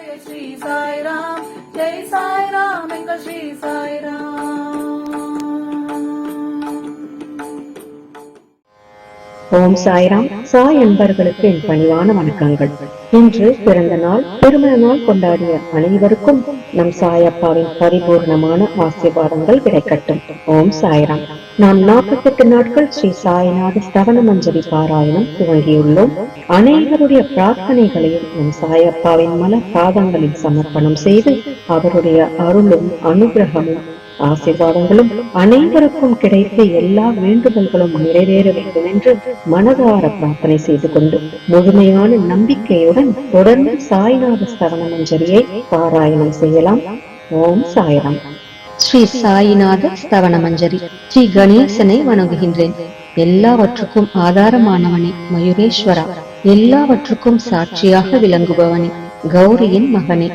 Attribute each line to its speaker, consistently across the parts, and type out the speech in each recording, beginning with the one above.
Speaker 1: ஸ்ரீ சாய்ராம், ஜெய் சாய்ராம், எங்கள் ஸ்ரீ சாய்ராம்.
Speaker 2: ஓம் சாய்ராம். சாய் அன்பர்களுக்கு என் பணிவான வணக்கங்கள். இன்று பிறந்த நாள், திருமண நாள் கொண்டாடிய அனைவருக்கும் நம் சாயப்பாவின் பரிபூர்ணமான ஆசீர்வாதங்கள் கிடைக்கட்டும். ஓம் சாய்ராம். நாம் 48 நாட்கள் ஸ்ரீ சாய்நாத ஸ்தவன மஞ்சரி பாராயணம் துவங்கியுள்ளோம். அனைவருடைய பிரார்த்தனைகளையும் நம் சாயப்பாவின் மலர் பாதங்களில் சமர்ப்பணம் செய்து அவருடைய அருளும் அனுகிரகமும் ஆசீர்வாதங்களும் அனைவருக்கும் கிடைத்து எல்லா வேண்டுதல்களும் நிறைவேற வேண்டும் என்று மனதார பிரார்த்தனை செய்து கொண்டு முழுமையான நம்பிக்கையுடன் தொடர்ந்து சாய்நாத ஸ்தவன மஞ்சரியை பாராயணம் செய்யலாம். ஓம் சாய்ராம். ஸ்ரீ சாய்நாத ஸ்தவன மஞ்சரி. ஸ்ரீ கணேசனை வணங்குகின்றேன். எல்லாவற்றுக்கும் ஆதாரமானவனே மயூரேஸ்வரா, எல்லாவற்றுக்கும் சாட்சியாக விளங்குபவனே, கௌரியின் மகனே,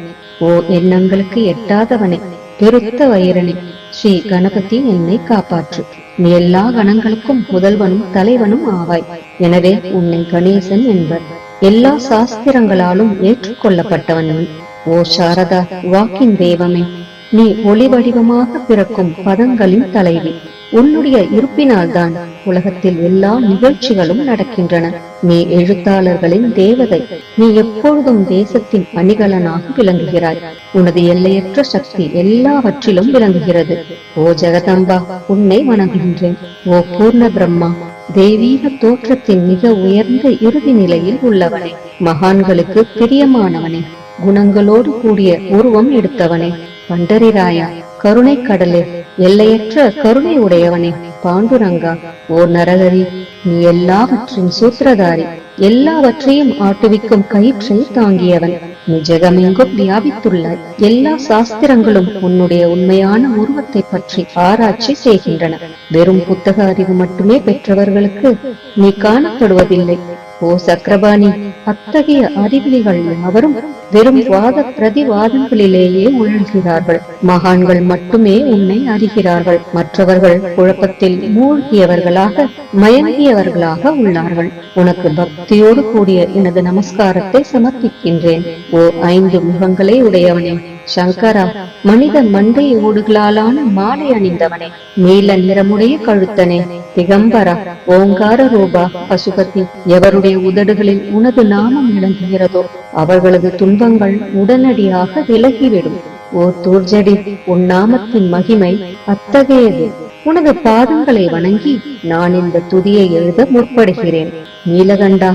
Speaker 2: ஓ எண்ணங்களுக்கு எட்டாதவனே, பெருத்த வயிறனே, ஸ்ரீ கணபதி என்னை காப்பாற்று. நீ எல்லா கணங்களுக்கும் முதல்வனும் தலைவனும் ஆவாய். எனவே உன்னை கணேசன் என்பர். எல்லா சாஸ்திரங்களாலும் ஏற்றுக்கொள்ளப்பட்டவன். ஓ சாரதா, வாக்கின் தெய்வமே, நீ ஒளி வடிவமாக பிறக்கும் பதங்களின் தலைவி. உன்னுடைய இருப்பினால்தான் உலகத்தில் எல்லா நிகழ்ச்சிகளும் நடக்கின்றன. நீ எழுத்தாளர்களின் தேவதை. நீ எப்பொழுதும் தேசத்தின் அணிகலனாக விளங்குகிறாய். உனது எல்லையற்ற சக்தி எல்லாவற்றிலும் விளங்குகிறது. ஓ ஜெகதம்பா, உன்னை வணங்குகின்றேன். ஓ பூர்ண பிரம்மா, தெய்வீக தோற்றத்தின் மிக உயர்ந்த இறுதி நிலையில் உள்ளவனே, மகான்களுக்கு பிரியமானவனே, குணங்களோடு கூடிய உருவம் எடுத்தவனே, பண்டரிராயா, கருணை கடலே, எல்லையற்ற கருணை உடையவனே, பாண்டுரங்கா, ஓ நரகரி, நீ எல்லாவற்றின் சூத்திரதாரி, எல்லாவற்றையும் ஆட்டுவிக்கும் கயிற்றை தாங்கியவன். நீ ஜெகமெங்கும் வியாபித்துள்ளாய். எல்லா சாஸ்திரங்களும் உன்னுடைய உண்மையான உருவத்தை பற்றி ஆராய்ச்சி செய்கின்றன. வெறும் புத்தக அறிவு மட்டுமே பெற்றவர்களுக்கு நீ காணப்படுவதில்லை. ஓ சக்கரபாணி, அத்தகைய அறிவிலிகள் யாவரும் வெறும் வாத பிரதிவாதங்களிலேயே உழல்கிறார்கள். மகான்கள் மட்டுமே உன்னை அறிகிறார்கள். மற்றவர்கள் குழப்பத்தில் மூழ்கியவர்களாக மயங்கியவர்களாக உள்ளார்கள். உனக்கு பக்தியோடு கூடிய எனது நமஸ்காரத்தை சமர்ப்பிக்கின்றேன். ஓ 5 முகங்களை உடையவனே, சங்கரா, மனித மண்டை ஓடுகளாலான மாலை அணிந்தவனே, நீல நிறமுடைய கழுத்தனே, திகம்பரா, ஓங்கார ரூபா, பசுபதி, எவருடைய உதடுகளில் உனது நாமம் விளங்குகிறதோ அவர்களது துன்பங்கள் உடனடியாக விலகிவிடும். ஓ தூர்ஜடி, உன் நாமத்தின் மகிமை அத்தகையது. உனது பாதங்களை வணங்கி நான் இந்த துதியை எழுத முற்படுகிறேன். நீலகண்டா,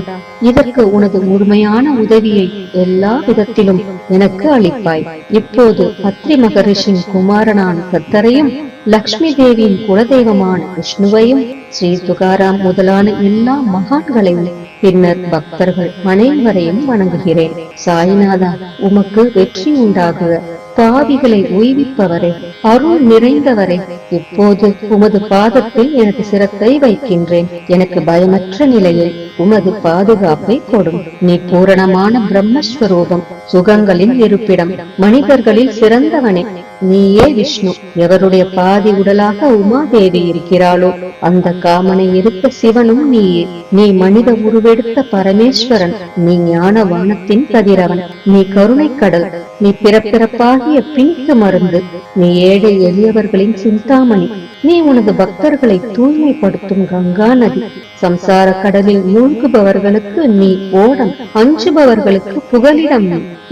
Speaker 2: இதற்கு உனது முழுமையான உதவியை எல்லா விதத்திலும் எனக்கு அளிப்பாய். இப்போது அத்ரி மகரிஷின் குமாரனான கத்தரையும், லக்ஷ்மி தேவியின் குலதெய்வமான விஷ்ணுவையும், ஸ்ரீ துகாராம் முதலான எல்லா மகான்களையும், பின்னர் பக்தர்கள் அனைவரையும் வணங்குகிறேன். சாய்நாதா, உமக்கு வெற்றி உண்டாகுக. பாவிகளை உய்விப்பவரே, அருள் நிறைந்தவரே, இப்போது உமது பாதத்தில் எனக்கு சிரத்தை வைக்கின்றேன். எனக்கு பயமற்ற நிலையில் உமது பாதுகாப்பை கொடும். நீ பூரணமான பிரம்மஸ்வரூபம், சுகங்களின் இருப்பிடம், மனிதர்களில் சிறந்தவனே. நீயே விஷ்ணு. எவருடைய பாதி உடலாக உமாதேவி இருக்கிறாளோ அந்த காமனை இருக்க சிவனும் நீயே. நீ மனித உருவெடுத்த பரமேஸ்வரன். நீ ஞான வானத்தின் கதிரவன். நீ கருணை கடல். நீ பிறப்பிறப்பாகிய பிணிக்கு மருந்து. நீ ஏழை எளியவர்களின் சிந்தாமணி. நீ உனது பக்தர்களை தூய்மைப்படுத்தும் கங்கா நதி. சம்சார கடலில் மூழ்குபவர்களுக்கு நீ ஓடம், அஞ்சுபவர்களுக்கு புகலிடம்.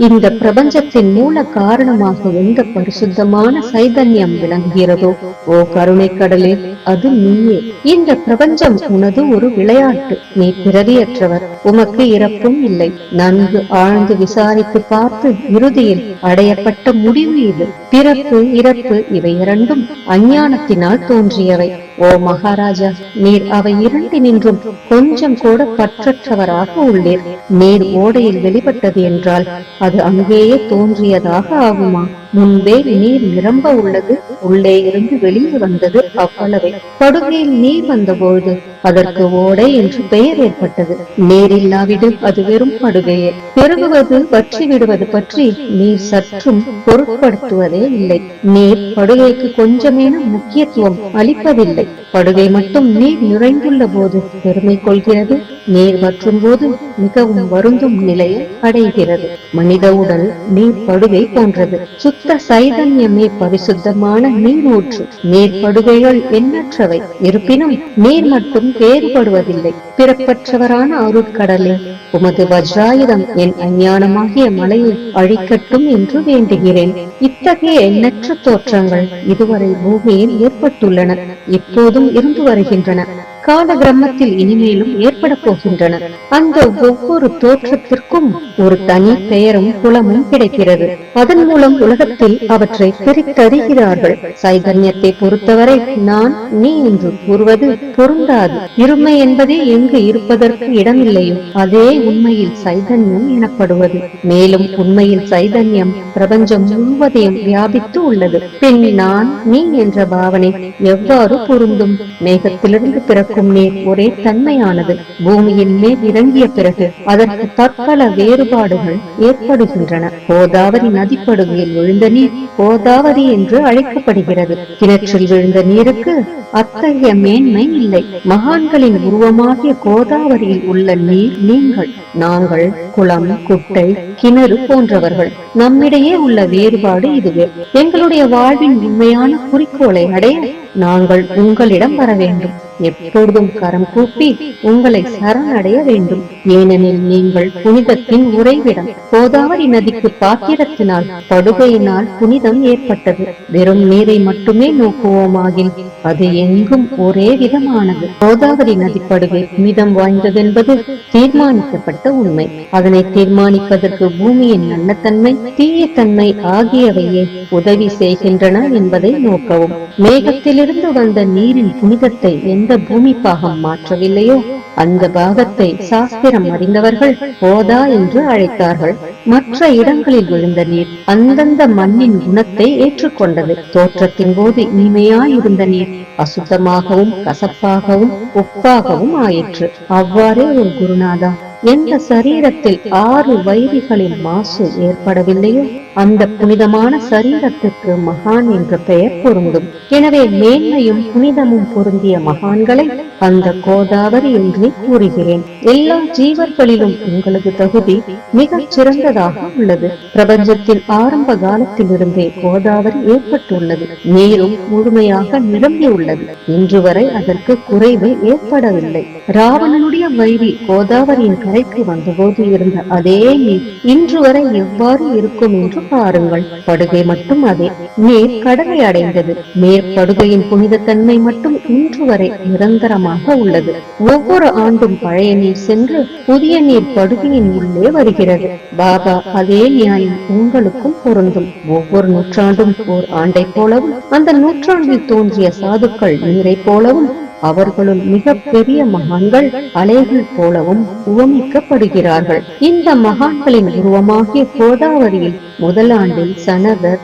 Speaker 2: இந்த பிரபஞ்சத்தின் மூல காரணமாக எந்த பரிசுத்தமான சைதன்யம் விளங்குகிறதோ ஓ கருணை கடலே, அது நீயே. இந்த பிரபஞ்சம் உனது ஒரு விளையாட்டு. நீ பிறவியற்றவர். உமக்கு இறப்பும் இல்லை. நன்கு ஆழ்ந்து விசாரித்து பார்த்து இறுதியில் அடையப்பட்ட முடிவு இது. பிறப்பு இறப்பு இவை இரண்டும் அஞ்ஞானத்தினால் தோன்றியவை. ஓ மகாராஜா, நீர் அவை இரண்டினின்றும் கொஞ்சம் கூட பற்றற்றவராக உள்ளீர். நீர் ஓடையில் வெளிப்பட்டது என்றால் அது அங்கேயே தோன்றியதாக ஆகுமா? முன்பே நீர் நிரம்ப உள்ளது, உள்ளே இருந்து வெளியே வந்தது அவ்வளவே. படுகையில் நீர் வந்தபோது அதற்கு ஓடை என்று பெயர் ஏற்பட்டது. நீர் இல்லாவிடு அது வெறும் படுகையே. பெருகுவது வற்றி விடுவது பற்றி நீர் சற்றும் பொருட்படுத்துவதே இல்லை. நீர் படுகைக்கு கொஞ்சமேனும் முக்கியத்துவம் அளிப்பதில்லை. படுகை மட்டும் நீர் நிறைந்துள்ள போது பெருமை கொள்கிறது, நீர் வற்றும் போது மிகவும் வருந்தும் நிலையை அடைகிறது. மனித உடல் நீர் படுகை போன்றது. சுத்த சைதன்யமே பரிசுத்தமான நீர் ஊற்று. நீர் படுகைகள் எண்ணற்றவை. இருப்பினும் நீர் மட்டும் வேறுபடுவதில்லை. பிறப்பற்றவரான அருட்கடலே, உமது வஜ்ராயுதம் என் அஞ்ஞானமாகிய மலையை அழிக்கட்டும் என்று வேண்டுகிறேன். இத்தகைய எண்ணற்ற தோற்றங்கள் இதுவரை பூமியில் ஏற்பட்டுள்ளன, இப்போதும் இருந்து வருகின்றன, கால கிரமத்தில் இனிமேலும் ஏற்பட போகின்றன. அந்த ஒவ்வொரு தோற்றத்திற்கும் ஒரு தனி பெயரும் குலமும் கிடைக்கிறது. அதன் மூலம் உலகத்தில் அவற்றை பிரித்தறிகிறார்கள். சைதன்யத்தை பொறுத்தவரை நான் நீ என்று கூறுவது பொருந்தாது. இருமை என்பதே எங்கு இருப்பதற்கு இடமில்லையோ அதே உண்மையில் சைதன்யம் எனப்படுவது. மேலும் உண்மையில் சைதன்யம் பிரபஞ்சம் முழுவதையும் வியாபித்து உள்ளது. பின் நான் நீ என்ற பாவனை எவ்வாறு பொருந்தும்? மேகத்திலிருந்து பிறக்கும் நீர் ஒரே தன்மையானது. பூமியின் மேல் இறங்கிய பிறகு அதற்கு பற்பல வேறுபாடுகள் ஏற்படுகின்றன. கோதாவரி நதிப்படுகையில் விழுந்த நீர் கோதாவரி என்று அழைக்கப்படுகிறது. கிணற்றில் விழுந்த நீருக்கு அத்தகைய மேன்மை இல்லை. மகான்களின் உருவமாகிய கோதாவரியில் உள்ள நீர் நீங்கள், நாங்கள் குளம், குட்டை, கிணறு போன்றவர்கள். நம்மிடையே உள்ள வேறுபாடு இதுவே. எங்களுடைய வாழ்வின் உண்மையான குறிக்கோளை அடைய நாங்கள் உங்களிடம் வர வேண்டும். எப்பொழுதும் கரம் கூப்பி உங்களை சரணடைய வேண்டும். ஏனெனில் நீங்கள் புனிதத்தின் உறைவிடம். கோதாவரி நதிக்கு பாத்திரத்தினால் படுகையினால் புனிதம் ஏற்பட்டது. வெறும் நீரை மட்டுமே நோக்குவோமாகில் அது எங்கும் ஒரே விதமானது. கோதாவரி நதி படுகை புனிதம் வாய்ந்ததென்பது தீர்மானிக்கப்பட்ட உண்மை. அதனை தீர்மானிப்பதற்கு பூமியின் நல்லத்தன்மை, தீயத்தன்மை ஆகியவையே உதவி செய்கின்றன என்பதை நோக்கவும். மேகத்திலிருந்து வந்த நீரின் புனிதத்தை எந்த பூமி பாகம் மாற்றவில்லையோ அந்த பாகத்தை சாஸ்திரம் அறிந்தவர்கள் கோதா என்று அழைத்தார்கள். மற்ற இடங்களில் விழுந்த நீர் அந்தந்த மண்ணின் குணத்தை ஏற்றுக்கொண்டது. தோற்றத்தின் போது இனிமையாயிருந்த நீர் அசுத்தமாகவும் கசப்பாகவும் உப்பாகவும் ஆயிற்று. அவ்வாறே ஒரு குருநாதா, எந்த சரீரத்தில் 6 வைரிகளின் மாசு ஏற்படவில்லையோ அந்த புனிதமான சரீரத்துக்கு மகான் என்ற பெயர் பொருந்தும். எனவே மேன்மையும் புனிதமும் பொருந்திய மகான்களை அந்த கோதாவரி என்றே கூறுகிறேன். எல்லா ஜீவர்களிலும் உங்களது தகுதி மிகச் சிறந்ததாக உள்ளது. பிரபஞ்சத்தின் ஆரம்ப காலத்திலிருந்தே கோதாவரி ஏற்பட்டுள்ளது. நீரும் முழுமையாக நிரம்பியுள்ளது. இன்று வரை அதற்கு குறைவு ஏற்படவில்லை. ராவணனுடைய வைரி கோதாவரியின் கரைக்கு வந்தபோது இருந்த அதே நீர் இன்று வரை எவ்வாறு இருக்கும் என்று பாருங்கள். படுகை மட்டும் அதே. நீர் கடலை அடைந்தது. மேற்படுகையின் புனிதத்தன்மை மட்டும் இன்று வரை நிரந்தரமாக உள்ளது. ஒவ்வொரு ஆண்டும் பழைய நீர் சென்று புதிய நீர் படுகையின் உள்ளே வருகிறது. பாபா அதே நியாயம் உங்களுக்கும் பொருந்தும். ஒவ்வொரு நூற்றாண்டும் ஓர் ஆண்டை போலவும் அந்த நூற்றாண்டில் தோன்றிய சாதுக்கள் நீரை போலவும் அவர்களும் மிக பெரிய மகான்கள் அலைகள் போலவும் உவமிக்கப்படுகிறார்கள். இந்த மகான்களின் உருவமாகிய கோதாவரியில் முதல் ஆண்டில் சனகர்,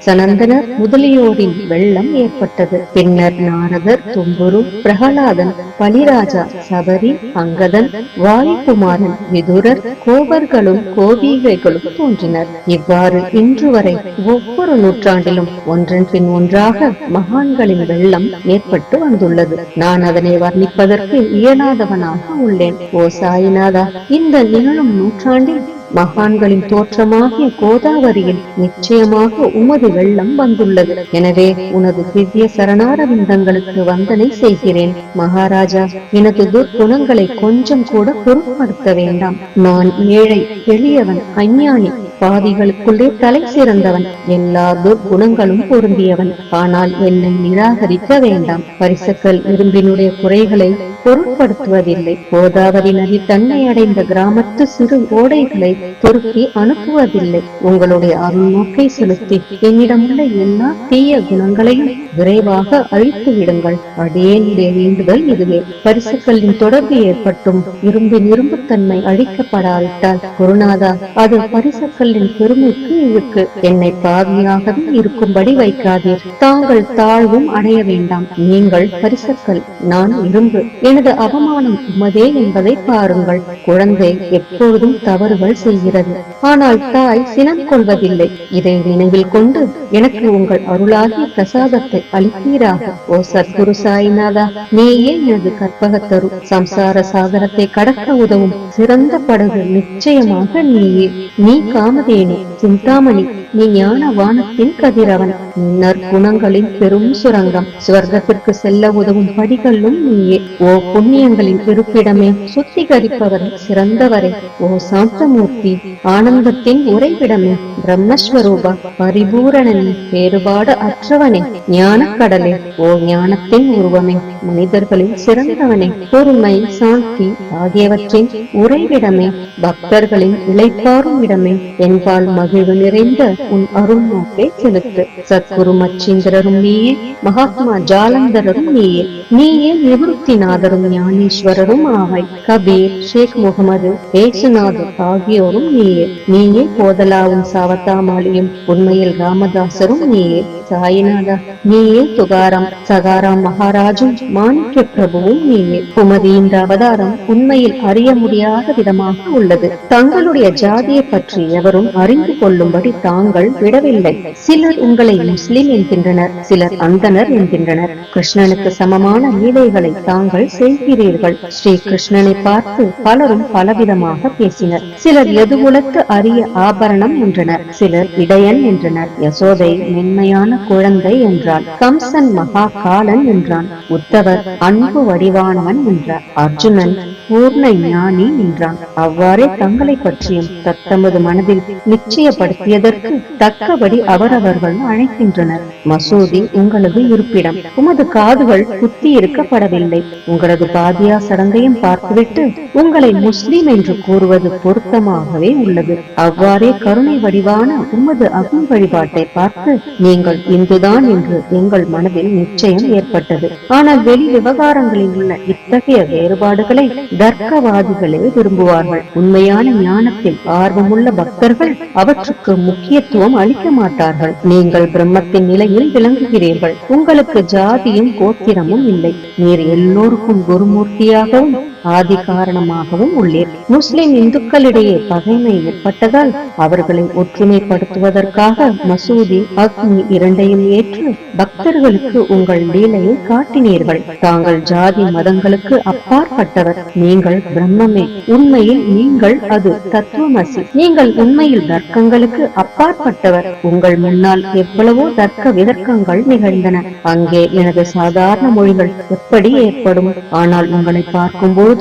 Speaker 2: சனந்தனர் முதலியோரின் வெள்ளம் ஏற்பட்டது. பின்னர் நாரதர், தும்புரு, பிரகலாதன், பலிராஜா, சபரி, அங்கதன், வாயுகுமாரன், விதுரர், கோபர்களும் கோபிகைகளும் தோன்றினர். இவ்வாறு இன்று வரை ஒவ்வொரு நூற்றாண்டிலும் ஒன்றன் பின் ஒன்றாக மகான்களின் வெள்ளம் ஏற்பட்டு வந்துள்ளது. நான் அதனை வர்ணிப்பதற்கு இயலாதவனாக உள்ளேன். ஓ சாயிநாதா, இந்த நிகழும் நூற்றாண்டில் மகான்களின் தோற்றமாகிய கோதாவரியில் நிச்சயமாக உமது வெள்ளம் வந்துள்ளது. எனவே உனது திவ்ய சரணாரவிந்தங்களுக்கு வந்தனை செய்கிறேன். மகாராஜா, எனது துர்குணங்களை கொஞ்சம் கூட பொருட்படுத்த வேண்டாம். நான் ஏழை, எளியவன், அஞ்ஞானி, பாவிகளுக்குள்ளே தலை சிறந்தவன், எல்லா துர்குணங்களும் பொருந்தியவன். ஆனால் என்னை நிராகரிக்க வேண்டாம். பரிசக்கள் இரும்பினுடைய குறைகளை பொருட்படுத்துவதில்லை. கோதாவரி நதி தன்னை அடைந்த கிராமத்து சிறு ஓடைகளை திருப்பி அனுப்புவதில்லை. உங்களுடைய அருள்நோக்கை செலுத்தி என்னிடமுள்ள எல்லா தீய குணங்களையும் விரைவாக அழித்து விடுங்கள். அடியேனுடைய வேண்டுதல் இதுவே. பரிசுகளின் தொடர்பு ஏற்பட்டும் இரும்பின் இரும்புத்தன்மை அழிக்கப்படாவிட்டால் குருநாதா, அது பரிசுகளின் பெருமைக்கு இழுக்கு. என்னை பாவியாகவே இருக்கும்படி வைக்காதீர். தாங்கள் தாழ்வும் அடைய வேண்டாம். நீங்கள் பரிசுகள், நான் இரும்பு. எனது அவமானம் உமதே என்பதை பாருங்கள். குழந்தை எப்பொழுதும் தவறுகள் செய்கிறது, ஆனால் தாய் சினம் கொள்வதில்லை. இதை நினைவில் கொண்டு எனக்கு உங்கள் அருளாகிய பிரசாதத்தை அளிப்பீராக. ஓ சத்குரு சாய்நாதா, நீயே எனது கற்பகத்தரு. சம்சார சாகரத்தை கடக்க உதவும் சிறந்த படகு நிச்சயமாக நீயே. நீ காமதேனு, சிந்தாமணி, நீ ஞான வானத்தின் கதிரவன். நற்குணங்களின் பெரும் சுரங்கம். சுவர்க்கத்திற்கு செல்ல உதவும் படிகளும் நீயே. ஓ புண்ணியங்களின் இருப்பிடமே, சுத்திகரிப்பவரை, சிறந்தவரே. ஓ சாந்தமூர்த்தி, ஆனந்தத்தின் உறைவிடமே, பிரம்மஸ்வரூபா, பரிபூரணனே, வேறுபாடு அற்றவனே, ஞான கடலே. ஓ ஞானத்தின் உருவமே, மனிதர்களில் சிறந்தவனே, பொறுமை, சாந்தி ஆகியவற்றின் உறைவிடமே, பக்தர்களின் இளைப்பாறும் இடமே, என்பால் மகிழ்வு நிறைந்த உன் அருள் நோக்கை செலுத்து. சத்குரு மச்சீந்திரரும் நீயே, மகாத்மா ஜாலந்தரரும் நீயே. நீயே நிவృத்திநாதரும் ஞானேஸ்வரரும் ஆவாய். கபீர், ஷேக் முகமது, ஏசுநாதர் ஆகியோரும் நீயே. நீயே போதலாவும் சாவத்தாமாலியும் உண்மையில் ராமதாசரும் நீயே. சாயிநாதா, நீயே துகாராம், சகாராம் மகாராஜும் மாணிக்க பிரபுவும் நீயே. உமது இந்த அவதாரம் உண்மையில் அறிய முடியாத விதமாக உள்ளது. தங்களுடைய ஜாதியை பற்றி எவரும் அறிந்து கொள்ளும்படி தாங்கள் விடவில்லை. சிலர் உங்களை முஸ்லிம் என்கின்றனர், சிலர் அந்தனர் என்கின்றனர். கிருஷ்ணனுக்கு சமமான லீலைகளை தாங்கள் செய்கிறீர்கள். ஸ்ரீ கிருஷ்ணனை பார்த்து பலரும் பலவிதமாக பேசினர். சிலர் எதுகுலத்து அரிய ஆபரணம் என்றனர், சிலர் இடையன் என்றனர். யசோதை மென்மையான குழந்தை என்றான். கம்சன் மகா காலன் என்றான். உத்தவர் அன்பு வடிவானவன் என்றார். அர்ஜுனன் பூர்ண ஞானி என்றான். அவ்வாறே தங்களை பற்றியும் தத்தமது மனதில் நிச்சயப்படுத்தியதற்கு தக்கபடி அவரவர்கள் அழைக்கின்றனர். மசூதி உங்களது இருப்பிடம். உமது காதுகள் குத்தி இருக்கப்படவில்லை. உங்களது பாதியா சடங்கையும் பார்த்துவிட்டு உங்களை முஸ்லிம் என்று கூறுவது பொருத்தமாகவே உள்ளது. அவ்வாறே கருணை வடிவான உமது அகம் வழிபாட்டை பார்த்து நீங்கள் இந்துதான் என்று எங்கள் மனதில் நிச்சயம் ஏற்பட்டது. ஆனால் வெளி விவகாரங்களில் உள்ள இத்தகைய வேறுபாடுகளை தர்க்கவாதிகளே விரும்புவார்கள். உண்மையான ஞானத்தில் ஆர்வமுள்ள பக்தர்கள் அவற்றுக்கு முக்கியத்துவம் அளிக்க மாட்டார்கள். நீங்கள் பிரம்மத்தின் நிலையில் விளங்குகிறீர்கள். உங்களுக்கு ஜாதியும் கோத்திரமும் இல்லை. நீர் எல்லோருக்கும் குருமூர்த்தியாகவும் ஆதி காரணமாகவும் உள்ளீர். முஸ்லிம் இந்துக்களிடையே பகைமை ஏற்பட்டதால் அவர்களை ஒற்றுமைப்படுத்துவதற்காக மசூதி, அக்னி இரண்டையும் ஏற்று பக்தர்களுக்கு உங்கள் லீலையை காட்டினீர்கள். தாங்கள் ஜாதி மதங்களுக்கு அப்பாற்பட்டவர். நீங்கள் பிரம்மமே. உண்மையில் நீங்கள் அது தத்துவமசி. நீங்கள் உண்மையில் தர்க்கங்களுக்கு அப்பாற்பட்டவர். உங்கள் முன்னால் எவ்வளவோ தர்க்க விதர்க்கங்கள் நிகழ்ந்தன. அங்கே எனது சாதாரண மொழிகள் எப்படி ஏற்படும்? ஆனால் உங்களை பார்க்கும்போது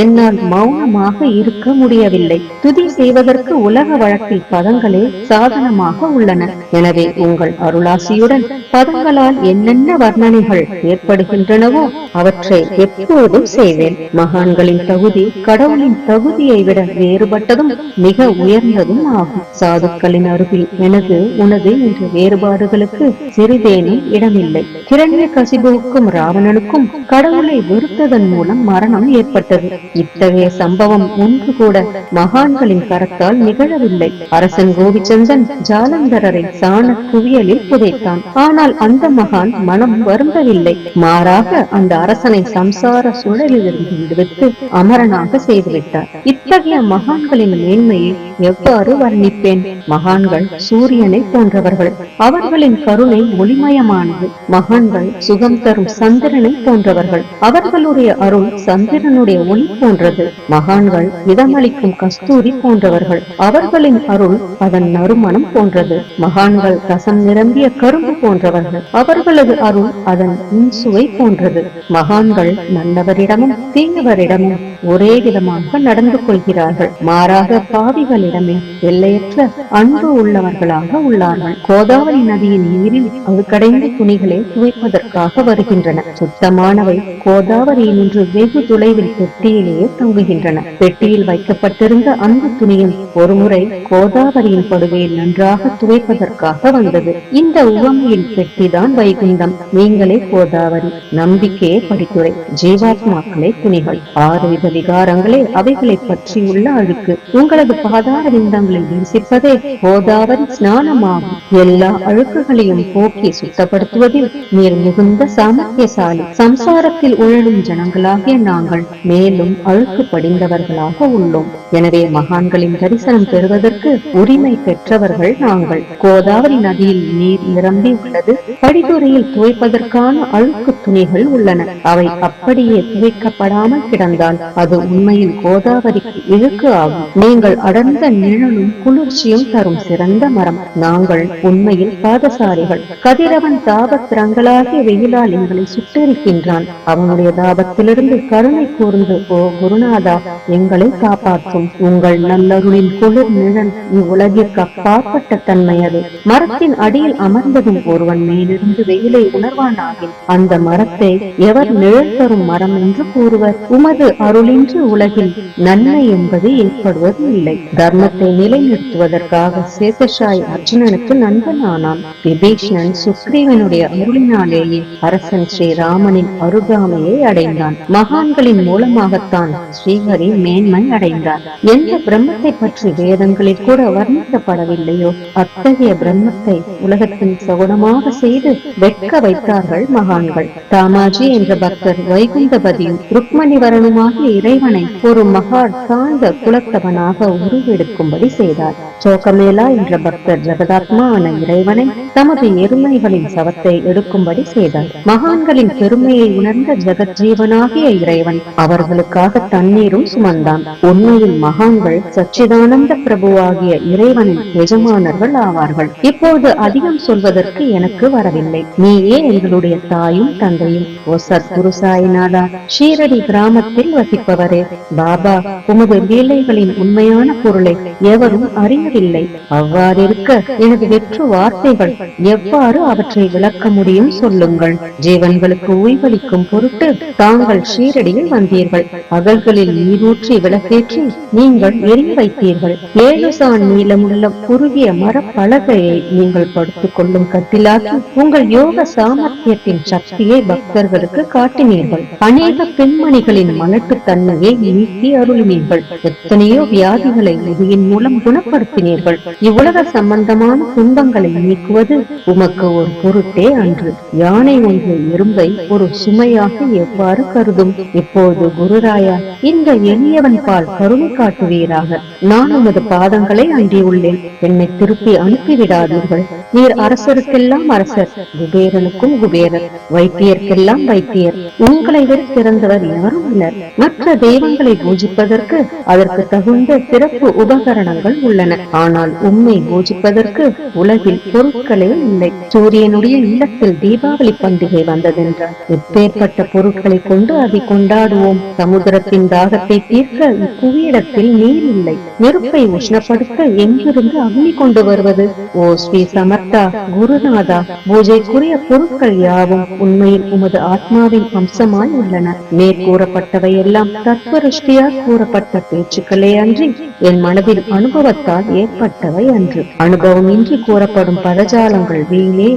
Speaker 2: என்னால் மௌனமாக இருக்க முடியவில்லை. துதி செய்வதற்கு உலக வழக்கில் பதங்களே சாதனமாக உள்ளன. எனவே உங்கள் அருளாசியுடன் பதங்களால் என்னென்ன வர்ணனைகள் ஏற்படுகின்றனவோ அவற்றை எப்போதும் செய்வேன். மகான்களின் தகுதி கடவுளின் தகுதியை விட வேறுபட்டதும் மிக உயர்ந்ததும் ஆகும். சாதுக்களின் அருகில் எனது உனது என்ற வேறுபாடுகளுக்கு சிறிதேனும் இடமில்லை. கிரண்ய கசிபுவுக்கும் ராவணனுக்கும் கடவுளை வெறுத்ததன் மூலம் மரணம் ஏற்பட்டது. இத்தகைய சம்பவம் ஒன்று கூட மகான்களின் கரத்தால் நிகழவில்லை. அரசன் கோபிச்சந்தன் ஜாலந்தரரை சாண குவியலில் புதைத்தான். ஆனால் அந்த மகான் மனம் வருந்தவில்லை. மாறாக அந்த அரசனை சம்சார சுழலிலிருந்து விடுவித்து அமரனாக செய்துவிட்டார். இத்தகைய மகான்களின் மேன்மையை எவ்வாறு வர்ணிப்பேன்? மகான்கள் சூரியனை போன்றவர்கள். அவர்களின் கருணை ஒளிமயமானது. மகான்கள் சுகம் தரும் சந்திரனை போன்றவர்கள். அவர்களுடைய அருள் சந்திரனுடைய ஒளி போன்றது. மகான்கள் இதமளிக்கும் கஸ்தூரி போன்றவர்கள். அவர்களின் அருள் அதன் நறுமணம் போன்றது. மகான்கள் ரசம் நிரம்பிய கரும்பு போன்றவர்கள். அவர்களது அருள் அதன் இன்சுவை போன்றது. மகான்கள் நல்லவரிடமும் தீயவரிடமும் ஒரே விதமாக நடந்து கொள்கிறார்கள். மாறாக பாவிகளிடமே எல்லையற்ற அன்பு உள்ளவர்களாக உள்ளார்கள். கோதாவரி நதியின் நீரில் அழுக்கடைந்த துணிகளை துவைப்பதற்காக வருகின்றன. சுத்தமானவை கோதாவரியில் நின்று வெகு தொலைவில் பெட்டியிலேயே தங்குகின்றன. பெட்டியில் வைக்கப்பட்டிருந்த அந்த துணியும் ஒருமுறை கோதாவரியின் படுகையில் நன்றாக துவைப்பதற்காக வந்தது. இந்த உவமையின் பெட்டிதான் வைகுண்டம். நீங்களே கோதாவரி. நம்பிக்கையே படித்துறை. ஜீவாத்மாக்களே துணிகள். 6 வித விகாரங்களே அவைகளை பற்றியுள்ள அழுக்கு. உங்களது பாதார விந்தங்களை தரிசிப்பதே கோதாவரி ஸ்நானமாகும். எல்லா அழுக்குகளையும் போக்கி சுத்தப்படுத்துவதில் நீர் மிகுந்த சாமர்த்தியசாலி. சம்சாரத்தில் உழலும் ஜனங்களாகிய நாங்கள் மேலும் அழுக்கு படிந்தவர்களாக உள்ளோம். எனவே மகான்களின் தரிசனம் பெறுவதற்கு உரிமை பெற்றவர்கள் நாங்கள். கோதாவரி நதியில் நீர் நிரம்பி உள்ளது. படித்துறையில் துவைப்பதற்கான அழுக்கு துணிகள் உள்ளன. அவை அப்படியே துவைக்கப்படாமல் கிடந்தால் அது உண்மையில் கோதாவரிக்கு இழுக்கு ஆகும். நீங்கள் அடர்ந்த நிழலும் குளிர்ச்சியும் தரும் சிறந்த மரம். நாங்கள் உண்மையில் பாதசாரிகள். கதிரவன் தாபத்திரங்களாகிய வெயிலால் எங்களை சுட்டெரிக்கின்றான். அவனுடைய தாபத்திலிருந்து கருணை கூர்ந்து ஓ குருநாதா எங்களை காப்பாற்றும். உங்கள் நல்லருளின் குளிர் நிழல் இவ்வுலகிற்கு அப்பாற்பட்ட தன்மை அது. மரத்தின் அடியில் அமர்ந்ததும் ஒருவன் மேலிருந்து வெயிலை உணர்வானாகில் அந்த மரத்தை எவர் நிழல் தரும் மரம் என்று கூறுவர். உமது அருளின்றி உலகில் நன்மை என்பது ஏற்படுவது இல்லை. தர்மத்தை நிலைநிறுத்துவதற்காக சேஷசாய் அர்ஜுனனுக்கு நண்பன் ஆனான். விபீஷணன் சுக்ரீவனுடைய அருளினாலேயே அரசன் ஸ்ரீராமனின் அருகாமையை அடைந்தான். மகான்களின் மூலமாகத்தான் ஸ்ரீஹரி மேன்மை அடைந்தார். எந்த பிரம்மத்தை பற்றி வேதங்களில் கூட வர்ணிக்கப்படவில்லையோ அத்தகைய பிரம்மத்தை உலகத்தில் சகுனமாக செய்து வெட்க வைத்தார்கள் மகான்கள். தாமாஜி என்ற பக்தர் வைகுந்தபதியும் ருக்மணிவரனுமாகிய இறைவனை ஒரு மகான் தாழ்ந்த குலத்தவனாக உருவெடுக்கும்படி செய்தார். சோகமேலா என்ற பக்தர் ஜெகதாத்மா ஆன இறைவனை தமது எருமைகளின் சவத்தை எடுக்கும்படி செய்தார். மகான்களின் பெருமையை உணர்ந்த ஜெகஜீவனாகிய இறைவன் அவர்களுக்காக தண்ணீரும் சுமந்தான். உண்மையில் மகான்கள் சச்சிதானந்த பிரபுவாகிய இறைவனின் எஜமானர்கள் ஆவார்கள். இப்போது அதிகம் சொல்வதற்கு எனக்கு வரவில்லை. நீயே எங்களுடைய தாயும் தந்தையும். ஓ சத்குரு சாய்நாதா, ஷீரடி கிராமத்தில் வசிப்பவரே, பாபா உமது லீலைகளின் உண்மையான பொருளை எவரும் அறியவில்லை. அவ்வாறிருக்க எனது வெற்று வார்த்தைகள் எவ்வாறு அவற்றை விளக்க முடியும் சொல்லுங்கள். ஜீவன்களுக்கு உய்வளிக்கும் பொருட்டு தாங்கள் ஷீரடியில் வந்தீர்கள். அகல்களில் நீரூற்றி விளக்கேற்றி நீங்கள் எரிய வைத்தீர்கள். 7 சான் நீளமுள்ள குறுகிய மரப்பலகையை நீங்கள் படுத்துக் கொள்ளும் கட்டிலாக்கி உங்கள் யோக சாமர்த்தியத்தின் சக்தியை பக்தர்களுக்கு காட்டினீர்கள். அநேக பெண்மணிகளின் மலட்டு தன்மையை நீக்கி அருளினீர்கள். எத்தனையோ வியாதிகளை உதியின் மூலம் குணப்படுத்தினீர்கள். இவ்வுலக சம்பந்தமான துன்பங்களை நீக்குவது உமக்கு ஒரு பொருட்டே அன்று. யானை ஒன்று எறும்பை ஒரு சுமையாக எவ்வாறு கருதும்? இப்போது குருராயா, இந்த எளியவன் பால் கருணை காட்டுவீராக. நான் உமது பாதங்களை அண்டியுள்ளேன். என்னை திருப்பி அனுப்பிவிடாதீர்கள். நீர் அரசருக்கெல்லாம் அரசர், குபேரனுக்கும் குபேரர், வைத்தியர்க்கெல்லாம் வைத்தியர். உங்களை விட சிறந்தவர் எவரும் இல்லர். மற்ற தெய்வங்களை பூஜிப்பதற்கு அதற்கு தகுந்த சிறப்பு உபகரணங்கள் உள்ளன. ஆனால் உம்மை பூஜிப்பதற்கு உலகில் பொருட்களே இல்லை. சூரியனுடைய இல்லத்தில் தீபாவளி பண்டிகை வந்ததென்றால் எப்பேற்பட்ட பொருட்களை கொண்டு அதை கொண்டாடுவோம். சமுத்திரத்தின் தாகத்தை தீர்க்க இப்புவியிடத்தில் நீர் இல்லை. நெருப்பை உஷ்ணப்படுத்த எங்கிருந்து அக்னி கொண்டு வருவது? ஓ ஸ்ரீ சமர்த்தா குருநாதா, பூஜைக்குரிய பொருட்கள் யாவும் உண்மையில் உமது ஆத்மாவின் அம்சமாய் உள்ளன. மேற்கூறப்பட்டவை எல்லாம் தத்துவருஷ்டியால் கூறப்பட்ட பேச்சுக்களே அன்றி என் மனதில் அனுபவத்தால் ஏற்பட்டவை அன்று. அனுபவம் இன்றி கூறப்படும் பதஜாலங்கள் வீணே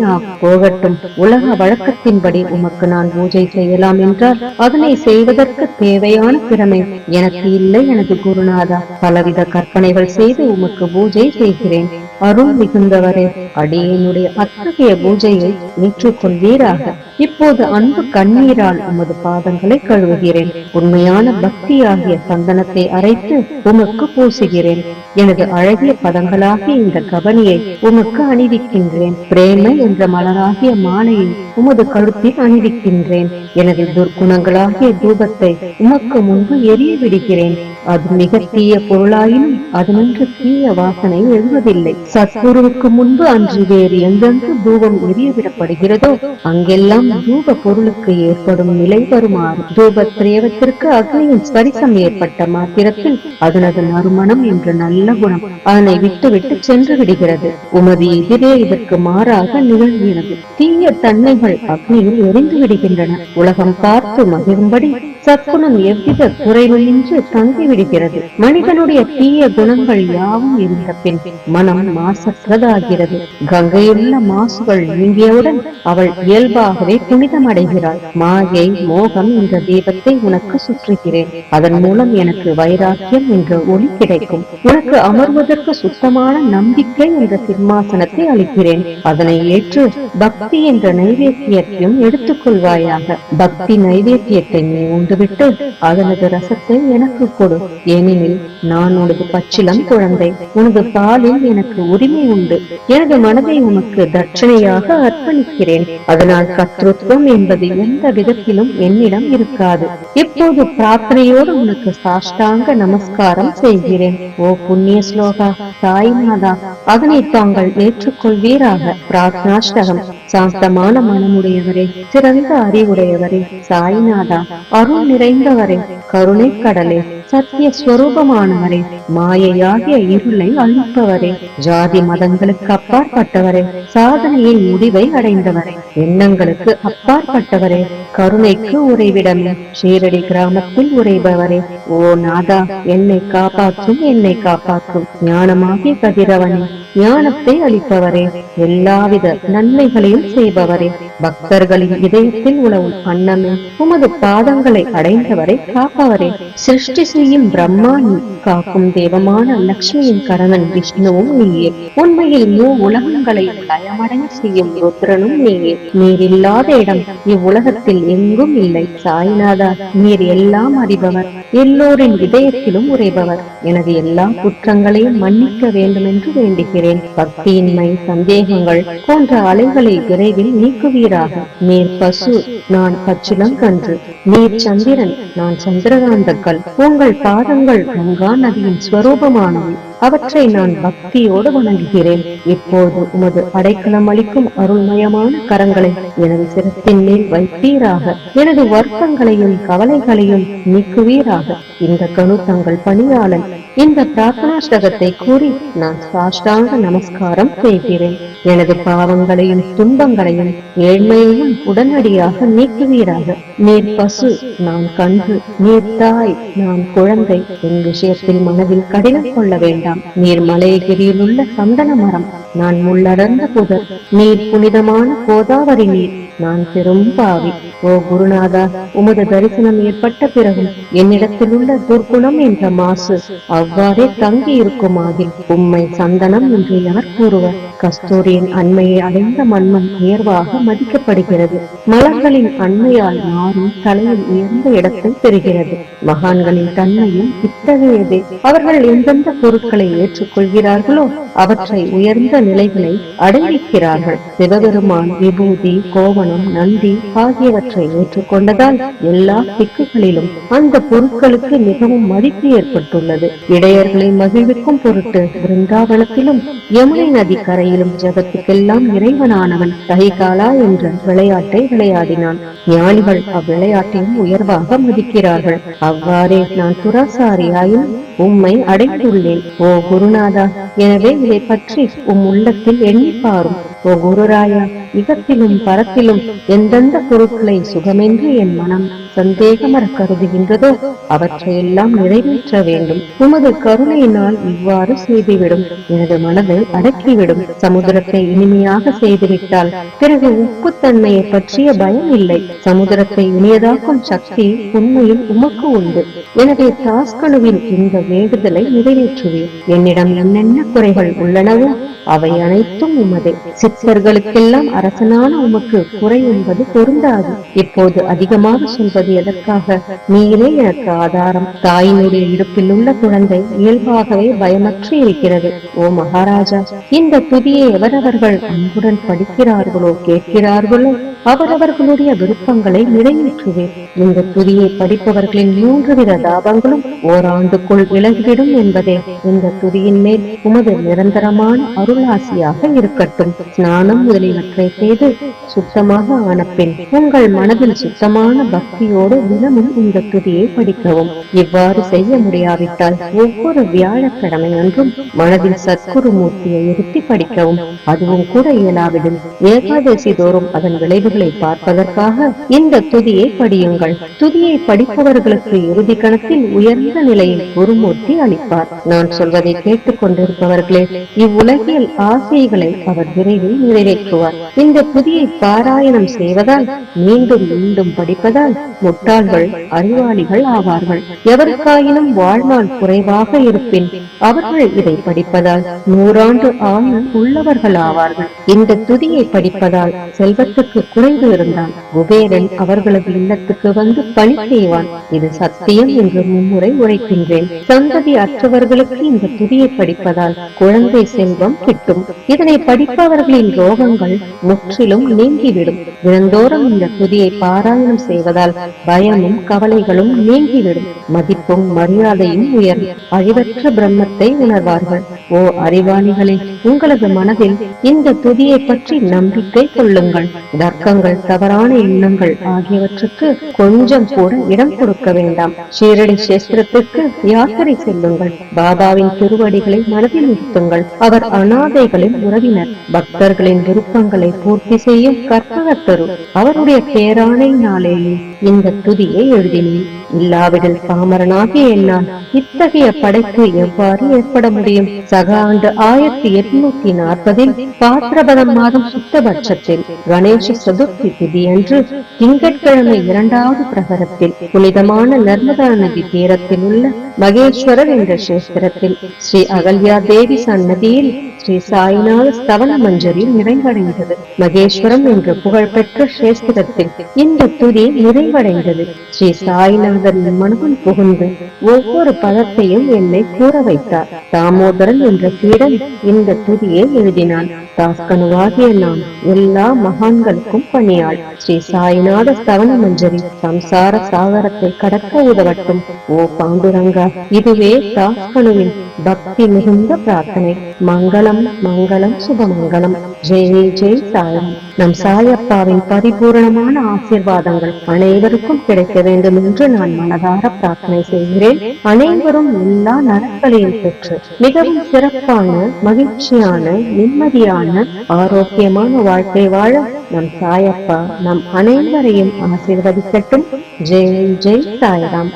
Speaker 2: போகட்டும். உலக வழக்கத்தின்படி உமக்கு நான் பூஜை செய்யலாம் என்றால் அதனை செய்வதற்கு தேவையான திறமை எனக்கு இல்லை எனது குருநாதா. பலவித கற்பனைகள் செய்து உமக்கு பூஜை செய்கிறேன். அருள் மிகுந்தவரே, அடியேனுடைய அத்தகைய பூஜையை ஏற்றுக்கொள்வீராக. இப்போது அன்பு கண்ணீரால் உமது பாதங்களை கழுவுகிறேன். உண்மையான பக்தியாகிய சந்தனத்தை அரைத்து உமக்கு பூசுகிறேன். எனது அழகிய பதங்களாகிய இந்த கவனியை உமக்கு அணிவிக்கின்றேன். பிரேமை என்ற மலராகிய மாலையை உமது கழுத்தில் அணிவிக்கின்றேன். எனது துர்க்குணங்களாகிய தூபத்தை உமக்கு முன்பு எரிய விடுகிறேன். அது மிக தீய பொருளாயினும் அதனின்று தீய வாசனை எழுவதில்லை. சத்குருவுக்கு முன்பு அன்று வேறு எங்கெங்கு தூபம் எரியவிடப்படுகிறதோ அங்கெல்லாம் தூப பொருளுக்கு ஏற்படும் நிலை வருமாறு தூப திரேவத்திற்கு அக்னியின் ஸ்பரிசம் ஏற்பட்ட மாத்திரத்தில் அதனது நறுமணம் என்ற நல்ல குணம் அதனை விட்டு விட்டு சென்று விடுகிறது. உமது எதிரே இதற்கு மாறாக நிகழ்கிறது. தீய தன்மைகள் அக்னியில் எரிந்து விடுகின்றன. உலகம் பார்த்து மகிழும்படி சத்குணம் எவ்வித குறைவின்றி தங்கிவிடுகிறது. மனிதனுடைய தீய குணங்கள் யாவும் இருந்த பின் மனம் மாசற்றதாகிறது. கங்கையுள்ள மாசுகள் நீங்கியவுடன் அவள் இயல்பாகவே புனிதம் அடைகிறாள். மாயை மோகம் என்ற தீபத்தை உனக்கு சுற்றுகிறேன். அதன் மூலம் எனக்கு வைராக்கியம் என்ற ஒளி கிடைக்கும். உனக்கு அமர்வதற்கு சுத்தமான நம்பிக்கை என்ற சிம்மாசனத்தை அளிக்கிறேன். அதனை ஏற்று பக்தி என்ற நைவேத்தியத்தையும் எடுத்துக் கொள்வாயாக. பக்தி நைவேத்தியத்தை நீ உண்டுவிட்டு அதனது ரசத்தை எனக்கு கொடு. ஏனெனில் நான் உனது பச்சிலம் குழந்தை. உனது பாலில் எனக்கு உரிமை உண்டு. எனது மனதை உனக்கு தட்சணையாக அர்ப்பணிக்கிறேன். அதனால் கர்த்தத்துவம் என்பது எந்த விதத்திலும் என்னிடம் இருக்காது. இப்போது பிரார்த்தனையோடு உனக்கு சாஷ்டாங்க நமஸ்காரம் செய்கிறேன். ஓ புண்ணிய ஸ்லோகா சாய்நாதா, அதனை தாங்கள் ஏற்றுக்கொள்வீராக. பிரார்த்தனாஷ்டகம். சாந்தமான மனமுடையவரே, சிறந்த அறிவுடையவரே, சாய்நாதா, அருள் நிறைந்தவரே, கருணை கடலே, சத்திய ஸ்வரூபமானவரே, மாயையாகிய இருளை அழிப்பவரே, ஜாதி மதங்களுக்கு அப்பாற்பட்டவரே, சாதனையின் முடிவை அடைந்தவரே, எண்ணங்களுக்கு அப்பாற்பட்டவரே, கருணைக்கு உறைவிடமே, ஷீரடி கிராமத்தில் உறைபவரே, ஓ நாதா, என்னை காப்பாற்றும், என்னை காப்பாற்றும். ஞானமாகிய கதிரவனே, ஞானத்தை அளிப்பவரே, எல்லாவித நன்மைகளையும் செய்பவரே, பக்தர்களின் இதயத்தில் உலவும் அன்னமே, உமது பாதங்களை அடைந்தவரை காப்பவரே, சிருஷ்டி செய்யும் பிரம்மா நீ, காக்கும் தேவமான லட்சுமியின் கணவன் விஷ்ணுவும் நீயே. உண்மையில் உலகங்களை லயமடைய செய்யும் ருத்ரனும் நீயே. நீர் இல்லாத இடம் இவ்வுலகத்தில் எங்கும் இல்லை. சாய்நாதா, நீர் எல்லாம் அறிபவர், எல்லோரின் இதயத்திலும் உறைபவர். எனது எல்லா குற்றங்களையும் மன்னிக்க வேண்டும் என்று வேண்டுகிறேன். பக்தியின்மை, சந்தேகங்கள் போன்ற அலைகளை விரைவில் நீக்குவீராக. நீர் பசு, நான் பச்சிலங்கன்று. நீர் சந்திரன், நான் சந்திரகாந்தக்கல். உங்கள் பாதங்கள் கங்கா நதியின் ஸ்வரூபமானவை. அவற்றை நான் பக்தியோடு வணங்குகிறேன். இப்போது உமது அடைக்கலம் அளிக்கும் அருள்மயமான கரங்களை எனது சிரத்தின் மேல் வைப்பீராக. எனது வருத்தங்களையும் கவலைகளையும் நீக்குவீராக. இந்த கணு தங்கள் பணியாளன். இந்த பிரார்த்தனாஷ்டகத்தை கூறி நான் சாஷ்டாங்க நமஸ்காரம் செய்கிறேன். எனது பாவங்களையும் துன்பங்களையும் ஏழ்மையையும் உடனடியாக நீக்குவீராக. நீர் பசு, நான் கன்று. நீர் தாய், நான் குழந்தை. என் விஷயத்தில் மனதில் கடினம் கொள்ள வேண்டாம். நீர் மலையகிரியில் உள்ள சந்தன மரம், நான் முள்ளடர்ந்த புதர். நீர் புனிதமான கோதாவரி நீர், நான் பெரும் பாவி. ஓ குருநாதா, உமது தரிசனம் ஏற்பட்ட பிறகும் என்னிடத்தில் உள்ள துர்குணம் என்ற மாசு அவ்வாறே தங்கி இருக்குமாகில் உம்மை சந்தனம் என்று எவர் கூறுவர்? கஸ்தூரியின் அண்மையை அடைந்த மண்ணும் உயர்வாக மதிக்கப்படுகிறது. மலர்களின் அண்மையால் மாறும் தலையில் உயர்ந்த இடத்தை பெறுகிறது. மகான்களின் தன்மையும் இத்தகையதே. அவர்கள் எந்தெந்த பொருட்களை ஏற்றுக்கொள்கிறார்களோ அவற்றை உயர்ந்த நிலைகளை அடைவிக்கிறார்கள். சிவபெருமான் விபூதி, கோவணம், நந்தி ஆகியவற்றை ஏற்றுக்கொண்டதால் எல்லா திக்குகளிலும் அந்த பொருட்களுக்கு மிகவும் மதிப்பு ஏற்பட்டுள்ளது. இடையர்களை மகிழ்விக்கும் பொருட்டு பிருந்தாவனத்திலும் யமுனை நதி கரையிலும் ஜகத்துக்கெல்லாம் இறைவனானவன் கஹிகாலா என்ற விளையாட்டை விளையாடினான். ஞானிகள் அவ்விளையாட்டையும் உயர்வாக மதிக்கிறார்கள். அவ்வாறே நான் துராசாரியாயும் உம்மை அடைந்துள்ளேன். ஓ குருநாதா, எனவே இதை பற்றி உள்ளத்தில் எண்ணி பாரும். ஓ குருராயா, இகத்திலும் பரத்திலும் எந்தெந்த பொருட்களை சுகமென்று என் மனம் சந்தேகமர கருதுகின்றதோ அவற்றையெல்லாம் நிறைவேற்ற வேண்டும். உமது கருணையினால் இவ்வாறு செய்துவிடும். எனது மனதை அடக்கிவிடும். சமுதிரத்தை இனிமையாக செய்துவிட்டால் பிறகு உப்புத்தன்மையை பற்றிய பயம் இல்லை. சமுதிரத்தை இனியதாக்கும் சக்தி உண்மையில் உமக்கு உண்டு. எனவே தாஸ்கனுவின் இந்த வேண்டுதலை நிறைவேற்றுவேன். என்னிடம் என்னென்ன குறைகள் உள்ளனவோ அவை அனைத்தும் உமதே. சித்தர்களுக்கெல்லாம் அரசனான உமக்கு குறை என்பது பொருந்தாது. இப்போது அதிகமாக சொல்வது எதற்காக? நீரே எனக்கு ஆதாரம். தாயினுடைய இடுப்பில் உள்ள குழந்தை இயல்பாகவே பயமற்று இருக்கிறது. ஓ மகாராஜா, இந்த துதியை எவரவர்கள் அன்புடன் படிக்கிறார்களோ கேட்கிறார்களோ அவரவர்களுடைய விருப்பங்களை நிறைவேற்றுவேன். இந்த துதியை படிப்பவர்களின் 3 வித தாபங்களும் ஓராண்டுக்குள் விலகிவிடும் என்பதே இந்த துதியின் மேல் உமது நிரந்தரமான அருளாசியாக இருக்கட்டும். ஸ்நானம் முதலியவற்றை செய்து சுத்தமாக ஆன பின் உங்கள் மனதில் சுத்தமான பக்தியோடு தினமும் இந்த துதியை படிக்கவும். இவ்வாறு செய்ய முடியாவிட்டால் ஒவ்வொரு வியாழக்கிழமை அன்றும் மனதில் சத்குரு மூர்த்தியை இருத்தி படிக்கவும். அதுவும் கூட இயலாவிடில் ஏகாதசி தோறும் அதன் விளைவுகளை பார்ப்பதற்காக இந்த துதியை படியுங்கள். துதியை படிப்பவர்களுக்கு இறுதி கணத்தில் உயர்ந்த நிலையில் குருமூர்த்தி அளிப்பார். நான் சொல்வதை கேட்டுக் கொண்டிருப்பவர்களே, இவ்வுலகில் ஆசைகளை அவர் விரைவில் நிறைவேற்றுவார். இந்த துதியை பாராயணம் செய்வதால், மீண்டும் மீண்டும் படிப்பதால் முட்டாள்கள் அறிவாளிகள் ஆவார்கள். எவருக்காயினும் வாழ்நாள் குறைவாக இருப்பின் அவர்கள் இதை படிப்பதால் 100 ஆண்டு ஆயுள் உள்ளவர்கள் ஆவார்கள். இந்த துதியை படிப்பதால் செல்வத்துக்கு குறைவு இருந்தால் குபேரன் அவர்களது இல்லத்துக்கு வந்து பணி செய்வான். இது சத்தியம் என்று மும்முறை உரைக்கின்றேன். சந்ததி அற்றவர்களுக்கு இந்த துதியை படிப்பதால் குழந்தை செல்வம் கிட்டும். இதனை படிப்பவர்களின் ரோகங்கள் முற்றிலும் நீங்கிவிடும். தினந்தோறும் இந்த துதியை பாராயணம் செய்வதால் பயமும் கவலைகளும் நீங்கிவிடும். மதிப்பும் மரியாதையும் உயரும். அழிவற்ற பிரம்மத்தை உணர்வார்கள். ஓ அறிவாளிகளே, உங்களது மனதில் இந்த துதியை பற்றி நம்பிக்கை கொள்ளுங்கள். தர்க்கங்கள், தவறான எண்ணங்கள் ஆகியவற்றுக்கு கொஞ்சம் கூட இடம் கொடுக்க வேண்டாம். ஷீரடி சேஸ்திரத்திற்கு யாத்திரை செல்லுங்கள். பாபாவின் திருவடிகளை மனதில் நிறுத்துங்கள். அவர் அனாதைகளின் உறவினர். பக்தர்களின் விருப்பங்களை பூர்த்தி செய்யும் கற்பகத்தரு. அவருடைய பேராணையினாலேயே இந்த துதியை எழுதினேன். இல்லாவிடில் பாமரனாகிய என்னால் இத்தகைய படைப்பு எவ்வாறு ஏற்பட முடியும்? சக ஆண்டு 1840 பாத்திரபதம் மாதம் சுத்தபட்சத்தில் கணேச சதுர்த்தி திதி அன்று திங்கட்கிழமை 2வது பிரகரத்தில் புனிதமான நர்மதா நதி தீரத்தில் உள்ள மகேஸ்வரர் என்ற கஷேத்திரத்தில் ஸ்ரீ அகல்யா தேவி சன்னதியில் ஸ்ரீ சாய்நாத ஸ்தவன மஞ்சரி நிறைவடைந்தது. மகேஸ்வரம் என்று புகழ்பெற்ற கஷேத்திரத்தில் இந்த துதி நிறைவடைந்தது. ஸ்ரீ சாய்நாதரின் மனதில் புகுந்து ஒவ்வொரு பதத்தையும் என்னை கூற வைத்தார். தாமோதரன் என்ற சீடன் இந்த துதியை எழுதினான். தாஸ்கனுவாகிய நாம் எல்லா மகான்களுக்கும் பணியாள். ஸ்ரீ சாய்நாத ஸ்தவன மஞ்சரி சம்சார சாகரத்தை கடக்க உதவட்டும். ஓ பாண்டுரங்கா, இதுவே தாஸ்கனுவின் பக்தி மிகுந்த பிரார்த்தனை. மங்களம் மங்களம் சுபமங்கலம். ஜெய் ஜெய் சாயம். நம் சாயப்பாவின் பரிபூரணமான ஆசீர்வாதங்கள் அனைவருக்கும் கிடைக்க வேண்டும் என்று நான் மனதார பிரார்த்தனை செய்கிறேன். அனைவரும் எல்லா நலன்களையும் பெற்று மிகவும் சிறப்பான, மகிழ்ச்சியான, நிம்மதியான, ஆரோக்கியமான வாழ்க்கை வாழ நம் சாயப்பா நம் அனைவரையும் ஆசீர்வதிக்கட்டும். ஜெய் ஜெய் சாய்ராம்.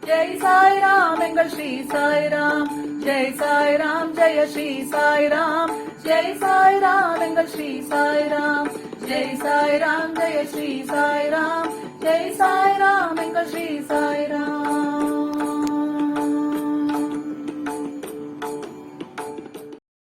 Speaker 1: ஜெய் சாய்ராம் எங்கள் ஸ்ரீ சாய்ராம். ஜெய் சாய்ராம் ஜெய ஸ்ரீ சாய்ராம். ஜெய் சாய்ராம் எங்கள் ஸ்ரீ சாய்ராம். ஜெய் சாய்ராம் ஜெய ஸ்ரீ சாய்ராம். ஜெய் சாய்ராம் எங்கள் ஸ்ரீ சாய்ராம்.